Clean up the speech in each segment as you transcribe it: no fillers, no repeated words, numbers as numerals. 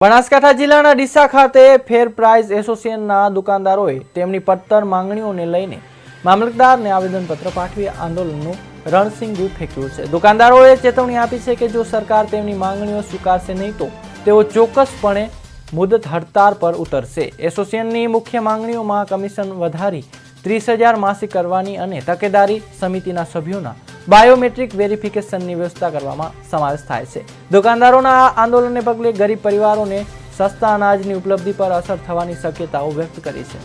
બનાસકાંઠા જિલ્લાના ડીસા ખાતે ફેર પ્રાઇસ એસોસિએશનના દુકાનદારોએ તેમની પડતર માંગણીઓને લઈને મામલતદારને આવેદનપત્ર પાઠવી આંદોલનનું રણસિંગુ ફેંક્યું છે। દુકાનદારોએ ચેતવણી આપી છે કે જો સરકાર તેમની માંગણીઓ સ્વીકારશે નહીં તો તેઓ ચોક્કસપણે મુદત હડતાળ પર ઉતરશે। એસોસિએશનની મુખ્ય માંગણીઓમાં કમિશન વધારી 30,000 માસિક કરવાની અને તકેદારી સમિતિના સભ્યોના બાયોમેટ્રિક વેરિફિકેશનની વ્યવસ્થા કરવામાં સમાવેશ થાય છે। દુકાનદારોના આ આંદોલનને પગલે ગરીબ પરિવારોને સસ્તા અનાજની ઉપલબ્ધિ પર અસર થવાની શક્યતાઓ વ્યક્ત કરી છે।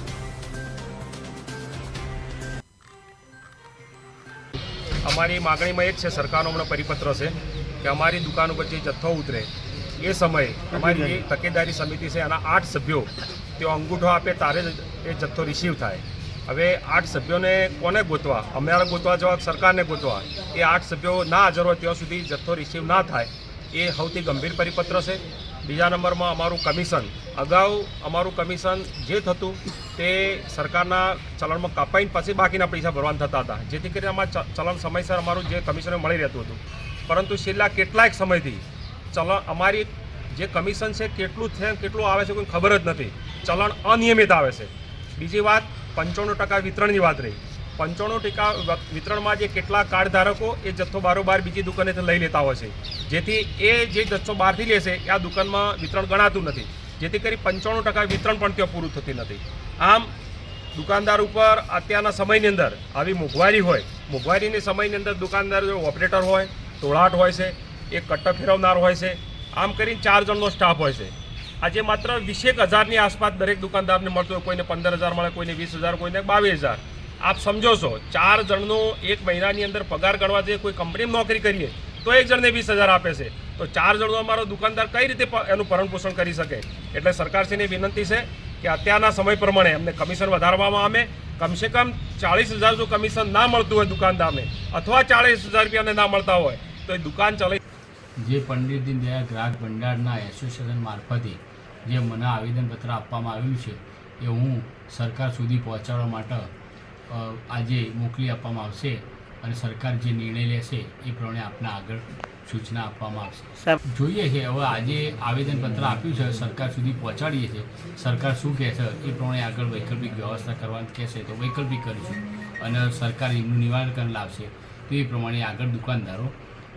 અમારી માગણીમાં એક છે, સરકારનો હમણાં પરિપત્ર છે કે અમારી દુકાન ઉપર જે જથ્થો ઉતરે એ સમયે અમારી જે તકેદારી સમિતિ છે એના 8 સભ્યો તેઓ અંગૂઠો આપે ત્યારે જ એ જથ્થો રિસીવ થાય। હવે 8 સભ્યોને કોને ગોતવા, અમારે ગોતવા જવા સરકારને ગોતવા, એ 8 સભ્યો ના હાજર હોય ત્યાં સુધી જથ્થો રિસીવ ના થાય એ સૌથી ગંભીર પરિપત્ર છે। બીજા નંબરમાં અમારું કમિશન, અગાઉ અમારું કમિશન જે થતું તે સરકારના ચલણમાં કાપાઈને પછી બાકીના પૈસા ભરવાના થતા હતા, જેથી કરીને અમારું ચલણ સમયસર અમારું જે કમિશન મળી રહેતું હતું। પરંતુ છેલ્લા કેટલાક સમયથી ચલણ અમારી જે કમિશન છે કેટલું છે કેટલું આવે છે કોઈ ખબર જ નથી, ચલણ અનિયમિત આવે છે। બીજી વાત 95% વિતરણની વાત રહી। 95% વિતરણમાં જે કેટલા કાર્ડ ધારકો એ જથ્થો બારોબાર બીજી દુકાનેથી લઈ લેતા હોય છે, જેથી એ જે જથ્થો બહારથી લેશે એ આ દુકાનમાં વિતરણ ગણાતું નથી, જેથી કરી 95% વિતરણ પણ ત્યાં પૂરું થતી નથી। આમ દુકાનદાર ઉપર અત્યારના સમયની અંદર આવી મોંઘવારી હોય, મોંઘવારીની સમયની અંદર દુકાનદાર જો ઓપરેટર હોય, તોળાટ હોય છે, એક કટ્ટા ફેરવનાર હોય છે, આમ કરીને 4 જણનો સ્ટાફ હોય છે। આજે માત્ર 20,000ની આસપાસ દરેક દુકાનદારને મળતો હોય, કોઈને 15,000 મળે, કોઈને 20,000, કોઈને 22,000। આપ સમજો છો 4 જણનો એક મહિનાની અંદર પગાર ગણવા જઈએ, કોઈ કંપનીમાં નોકરી કરીએ તો એક જણને 20,000 આપે છે, તો 4 જણનો અમારો દુકાનદાર કઈ રીતે એનું ભરણ પોષણ કરી શકે? એટલે સરકારશ્રીની વિનંતી છે કે અત્યારના સમય પ્રમાણે અમને કમિશન વધારવામાં આવે। કમસે કમ 40,000 જો કમિશન ના મળતું હોય દુકાનદારને, અથવા 40,000 રૂપિયાને ના મળતા હોય તો એ દુકાન ચલાવી। જે પંડિત દીનદયાળ ગ્રાહક ભંડારના એસોસિએશન મારફતે જે મને આવેદનપત્ર આપવામાં આવ્યું છે એ હું સરકાર સુધી પહોંચાડવા માટે આજે મોકલી આપવામાં આવશે અને સરકાર જે નિર્ણય લેશે એ પ્રમાણે આપને આગળ સૂચના આપવામાં આવશે। જોઈએ છે હવે આજે આવેદનપત્ર આપ્યું છે, સરકાર સુધી પહોંચાડીએ છીએ, સરકાર શું કહે છે એ પ્રમાણે આગળ વૈકલ્પિક વ્યવસ્થા કરવાનું કહેશે તો વૈકલ્પિક કરીશું અને સરકાર એમનું નિવારણ લાવશે તો એ પ્રમાણે આગળ દુકાનદારો